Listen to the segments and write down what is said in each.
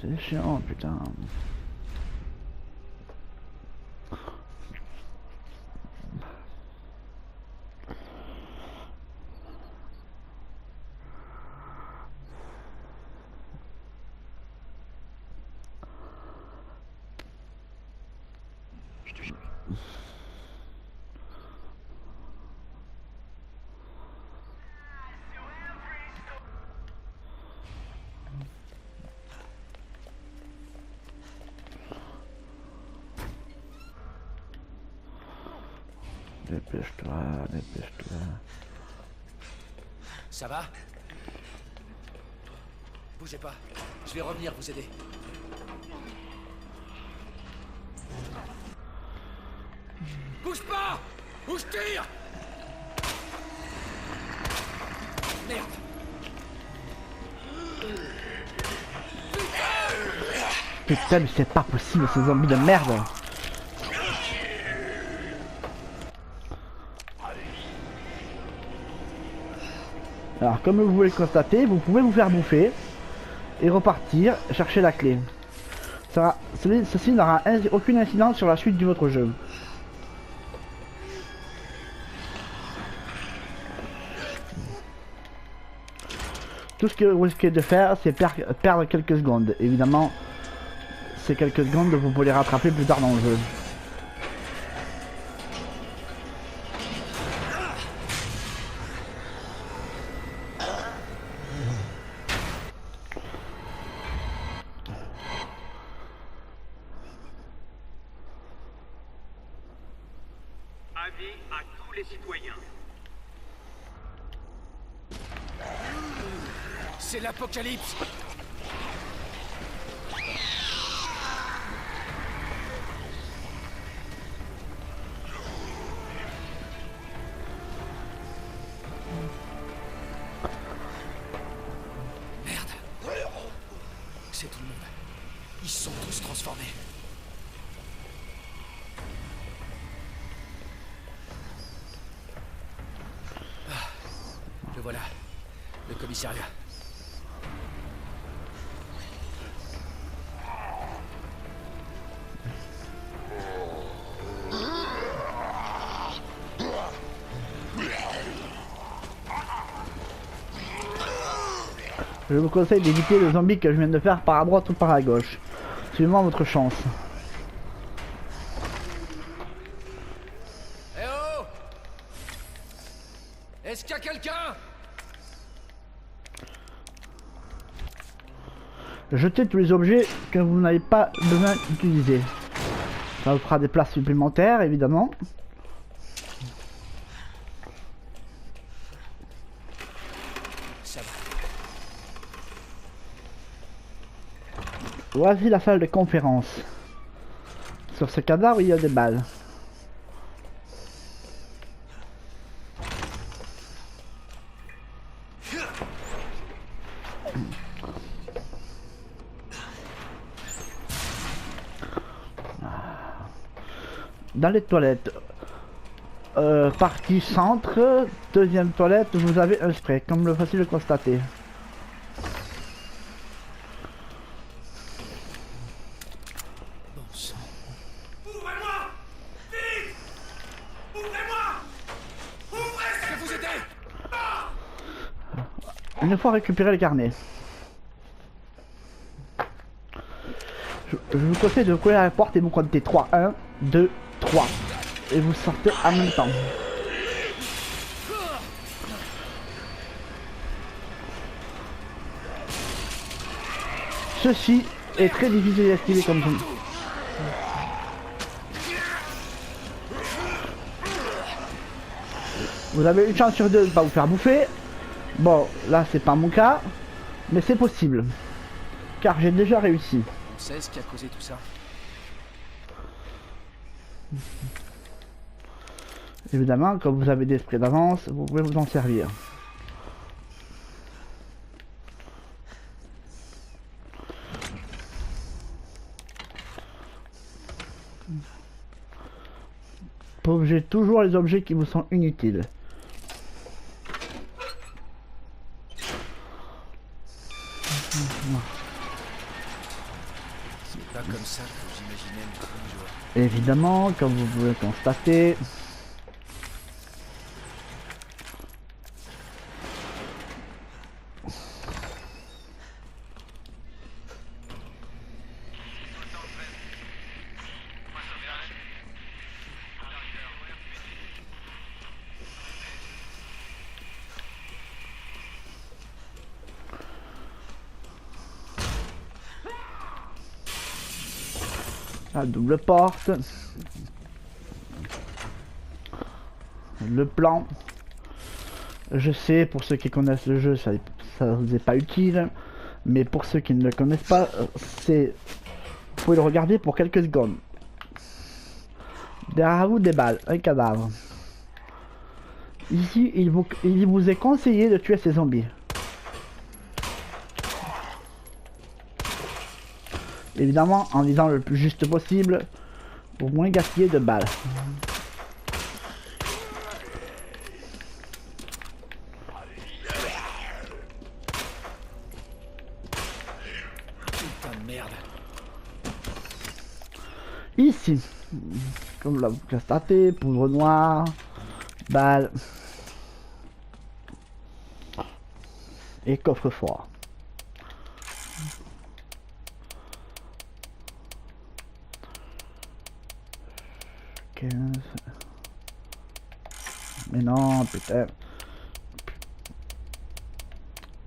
C'est chiant, putain. Dépêche-toi, dépêche-toi. Ça va? Bougez pas, je vais revenir vous aider. Bouge pas! Ou je tire! Merde! Putain, mais c'est pas possible, ces zombies de merde. Alors, comme vous pouvez le constater, vous pouvez vous faire bouffer et repartir chercher la clé. Ceci n'aura aucune incidence sur la suite de votre jeu. Tout ce que vous risquez de faire, c'est perdre quelques secondes. Évidemment, ces quelques secondes, vous pouvez les rattraper plus tard dans le jeu. Avis à tous les citoyens. C'est l'apocalypse! Merde! C'est tout le monde. Ils sont tous transformés. Ah, le voilà. Le commissariat. Je vous conseille d'éviter le zombie que je viens de faire par à droite ou par à gauche. Suivant votre chance. Eh oh! Est-ce qu'il y a quelqu'un? Jetez tous les objets que vous n'avez pas besoin d'utiliser. Ça vous fera des places supplémentaires, évidemment. Ça va. Voici la salle de conférence. Sur ce cadavre, il y a des balles. Dans les toilettes, partie centre, deuxième toilette, vous avez un spray, comme le facile de constater. Bon sang. Ouvrez-moi! Vite! Ouvrez-moi! Ouvrez! Je vais vous aider! Une fois récupéré le carnet, je vous conseille de coller à la porte et vous comptez 3, 1, 2, 3. Et vous sortez en même temps. Ceci est très difficile à esquiver comme jeu. Vous avez une chance sur deux de ne pas vous faire bouffer. Bon, là c'est pas mon cas, mais c'est possible. Car j'ai déjà réussi. On sait ce qui a causé tout ça. Évidemment, comme vous avez des sprays d'avance, vous pouvez vous en servir. Pauvez toujours les objets qui vous sont inutiles. Pas comme ça que j'imaginais mes premiers jours. Évidemment, comme vous pouvez le constater. La double porte. Le plan. Je sais, pour ceux qui connaissent le jeu, ça vous est pas utile. Mais pour ceux qui ne le connaissent pas, c'est... Vous pouvez le regarder pour quelques secondes. Derrière vous, des balles, un cadavre. Ici, il vous est conseillé de tuer ces zombies. Évidemment, en visant le plus juste possible, pour moins gaspiller de balles. Putain de merde. Ici, comme là vous constatez, poudre noire, balles et coffre-fort. Mais non, putain.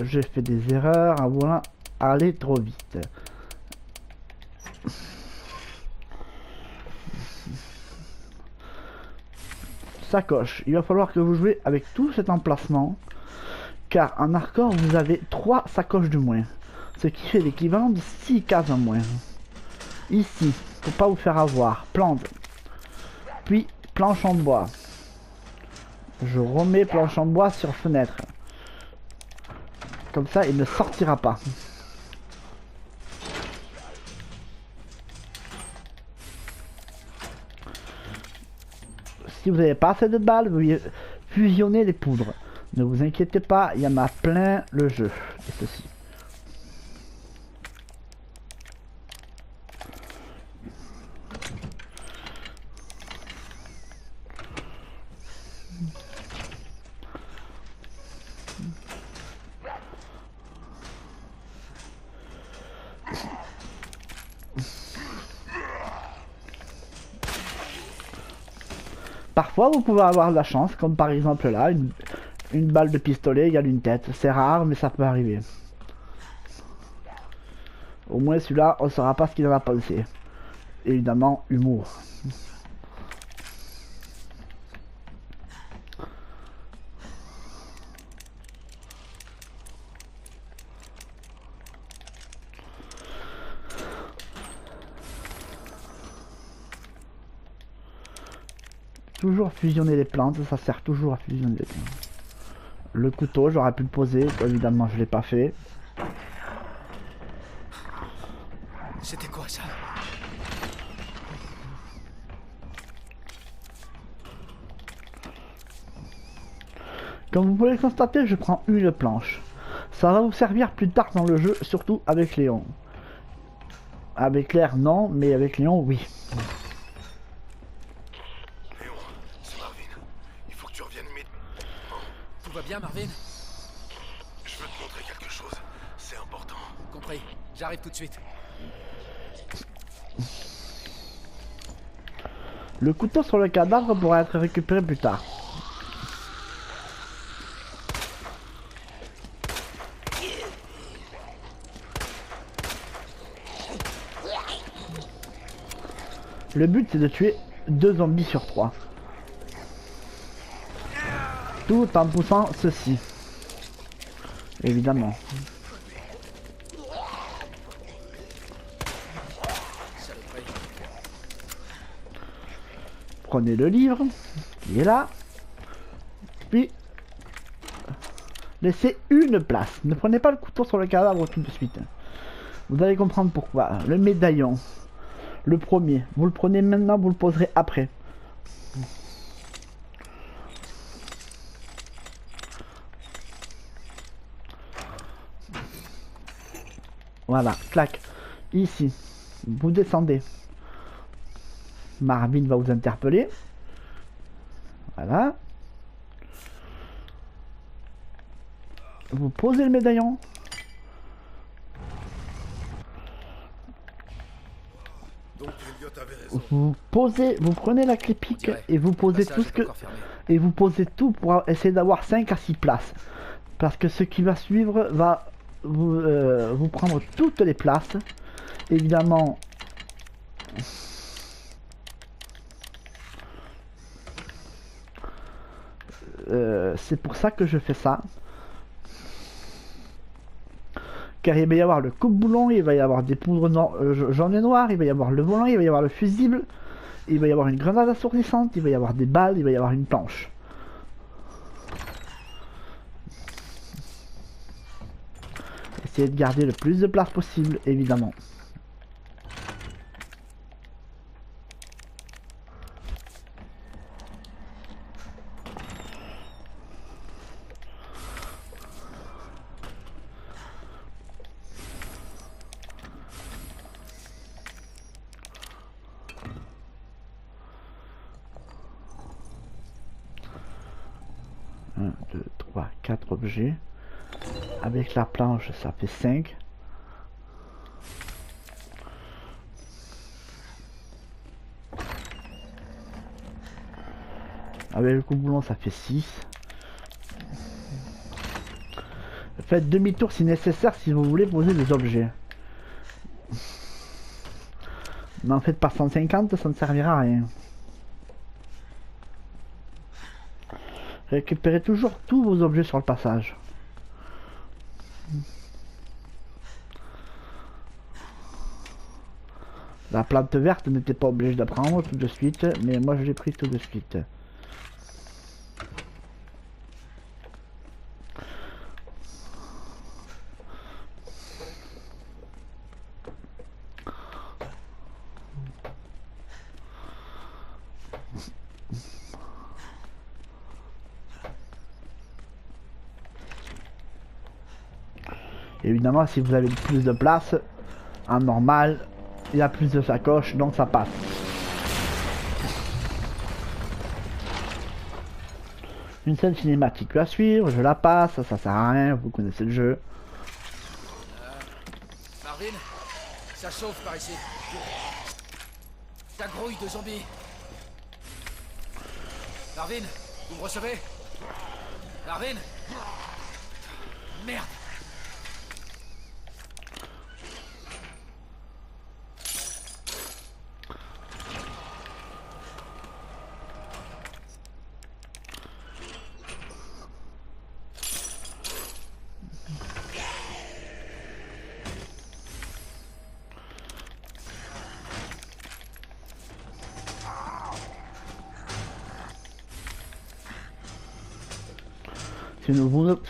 J'ai fait des erreurs en voulant aller trop vite. Sacoche. Il va falloir que vous jouez avec tout cet emplacement. Car en hardcore, vous avez 3 sacoches de moins. Ce qui fait l'équivalent de 6 cases en moins. Ici, faut pas vous faire avoir. Plante. Puis planche en bois. Je remets planche en bois sur fenêtre. Comme ça, il ne sortira pas. Si vous n'avez pas assez de balles, vous fusionnez les poudres. Ne vous inquiétez pas, il y en a plein le jeu. Et ceci. Parfois vous pouvez avoir de la chance, comme par exemple là, une balle de pistolet égale une tête. C'est rare, mais ça peut arriver. Au moins celui-là, on ne saura pas ce qu'il en a pensé. Évidemment, humour. Toujours fusionner les plantes, ça sert toujours à fusionner les plantes. Le couteau, j'aurais pu le poser, évidemment je l'ai pas fait. C'était quoi ça? Comme vous pouvez le constater, je prends une planche. Ça va vous servir plus tard dans le jeu, surtout avec Léon. Avec Claire, non, mais avec Léon, oui. Tout va bien, Marvin? Je veux te montrer quelque chose. C'est important. Compris. J'arrive tout de suite. Le couteau sur le cadavre pourra être récupéré plus tard. Le but c'est de tuer 2 zombies sur 3. Tout en poussant ceci. Évidemment. Prenez le livre, qui est là. Puis, laissez une place. Ne prenez pas le couteau sur le cadavre tout de suite. Vous allez comprendre pourquoi. Le médaillon. Le premier. Vous le prenez maintenant, vous le poserez après. Voilà, clac. Ici. Vous descendez. Marvin va vous interpeller. Voilà. Vous posez le médaillon. Donc Elliot avait raison. Vous posez, vous prenez la clipique et vous posez tout ce que... Et vous posez tout pour essayer d'avoir 5 à 6 places. Parce que ce qui va suivre va vous prendre toutes les places. Évidemment... c'est pour ça que je fais ça. Car il va y avoir le coupe-boulon, il va y avoir des poudres jaunes et noires, il va y avoir le volant, il va y avoir le fusible, il va y avoir une grenade assourdissante, il va y avoir des balles, il va y avoir une planche. Essayez de garder le plus de place possible, évidemment. Un, 2, 3, 4 objets. Avec la planche, ça fait 5. Avec le coupe-boulon, ça fait 6. Faites demi-tour si nécessaire si vous voulez poser des objets. N'en faites pas 150, ça ne servira à rien. Récupérez toujours tous vos objets sur le passage. La plante verte n'était pas obligée de prendre tout de suite, mais moi je l'ai pris tout de suite. Évidemment, si vous avez plus de place, en normal, il y a plus de sacoches, donc ça passe. Une scène cinématique à suivre, je la passe, ça sert à rien, vous connaissez le jeu. Marvin, ça chauffe par ici. Ça grouille de zombies. Marvin, vous me recevez? Marvin? Merde!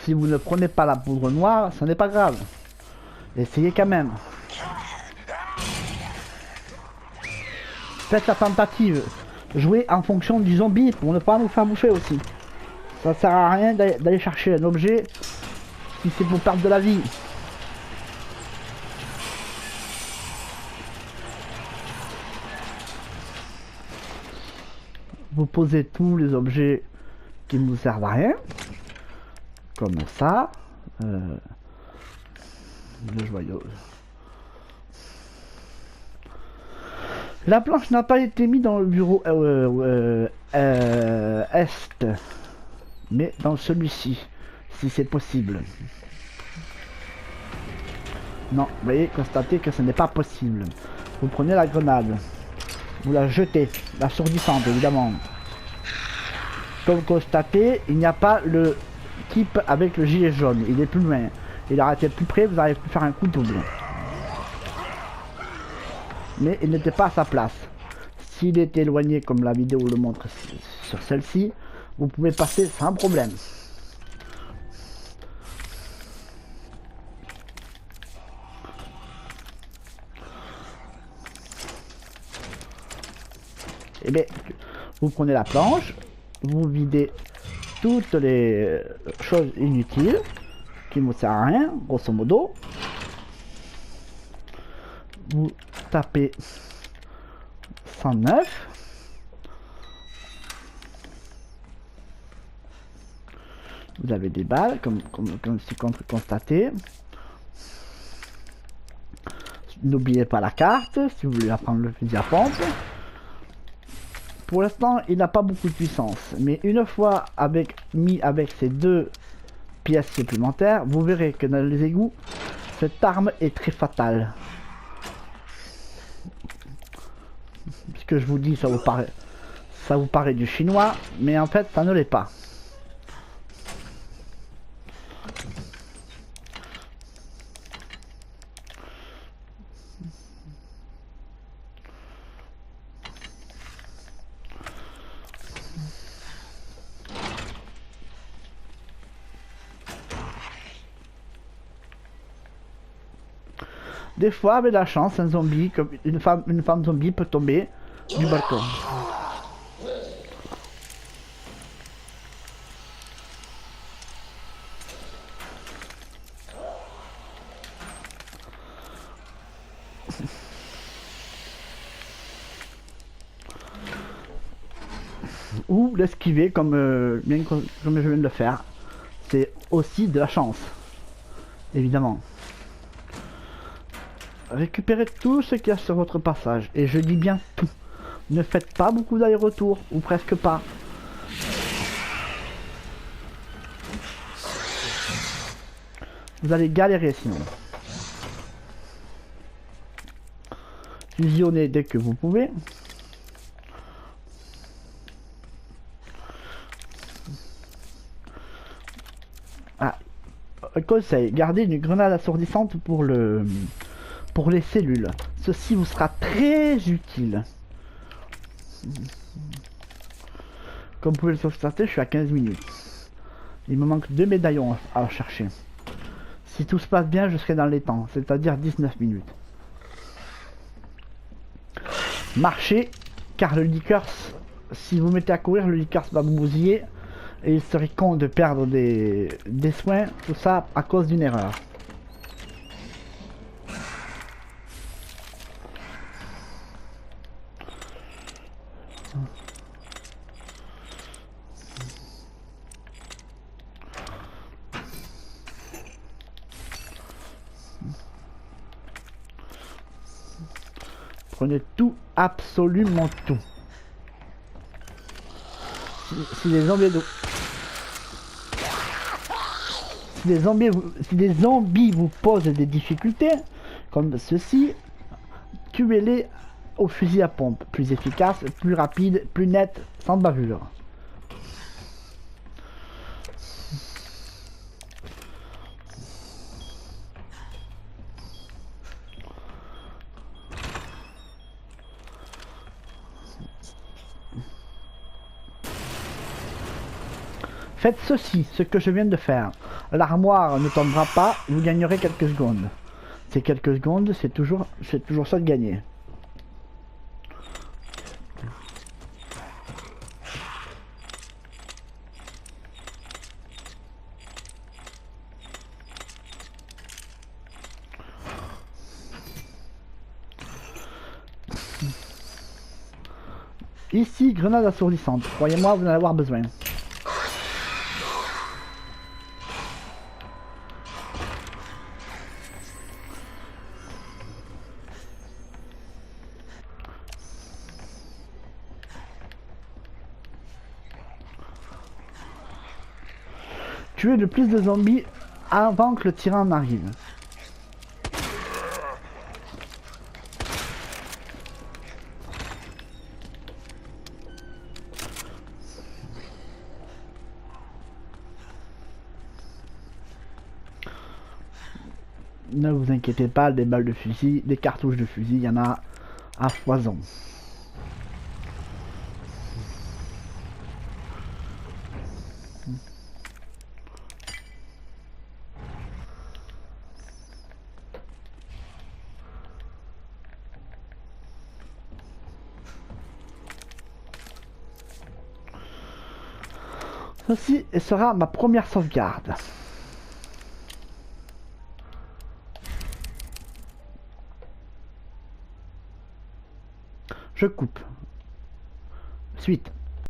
Si vous ne prenez pas la poudre noire, ce n'est pas grave. Essayez quand même. Faites la tentative. Jouez en fonction du zombie pour ne pas nous faire bouffer aussi. Ça sert à rien d'aller chercher un objet si c'est pour perdre de la vie. Vous posez tous les objets qui ne vous servent à rien. Comme ça. Le joyau. La planche n'a pas été mise dans le bureau est, mais dans celui-ci, si c'est possible. Non, vous voyez, constatez que ce n'est pas possible. Vous prenez la grenade, vous la jetez, l'assourdissante évidemment. Comme constaté, il n'y a pas le type avec le gilet jaune, il est plus loin. Il aurait été plus près, vous auriez pu faire un coup double. Mais il n'était pas à sa place. S'il était éloigné comme la vidéo le montre sur celle-ci, vous pouvez passer sans problème. Et bien, vous prenez la planche, vous videz toutes les choses inutiles qui ne vous servent à rien, grosso modo. Vous tapez 109. Vous avez des balles, comme c'est constaté. N'oubliez pas la carte, si vous voulez apprendre le fusil à pompe. Pour l'instant, il n'a pas beaucoup de puissance. Mais une fois mis avec ces 2 pièces supplémentaires, vous verrez que dans les égouts, cette arme est très fatale. Ce que je vous dis, ça vous paraît du chinois, mais en fait, ça ne l'est pas. Des fois, avec la chance, un zombie, comme une femme zombie peut tomber du balcon. Ou l'esquiver comme je viens de le faire. C'est aussi de la chance, évidemment. Récupérez tout ce qu'il y a sur votre passage. Et je dis bien tout. Ne faites pas beaucoup d'allers-retours, ou presque pas. Vous allez galérer sinon. Fusionnez dès que vous pouvez. Ah, conseil, gardez une grenade assourdissante pour les cellules. Ceci vous sera très utile. Comme vous pouvez le constater, je suis à 15 minutes. Il me manque 2 médaillons à chercher. Si tout se passe bien, je serai dans les temps, c'est-à-dire 19 minutes. Marchez, car le liqueur, si vous mettez à courir, le liqueur va vous bousiller. Et il serait con de perdre des soins, tout ça à cause d'une erreur. Prenez tout, absolument tout. Si les zombies vous posent des difficultés, comme ceci, tuez-les au fusil à pompe. Plus efficace, plus rapide, plus net, sans bavure. Faites ceci, ce que je viens de faire. L'armoire ne tombera pas, vous gagnerez quelques secondes. Ces quelques secondes, c'est toujours ça de gagner. Ici, grenade assourdissante. Croyez-moi, vous en allez avoir besoin. Tuer le plus de zombies avant que le tyran n'arrive. Ne vous inquiétez pas, des balles de fusil, des cartouches de fusil, il y en a à foison. Ceci sera ma première sauvegarde. Je coupe. Suite.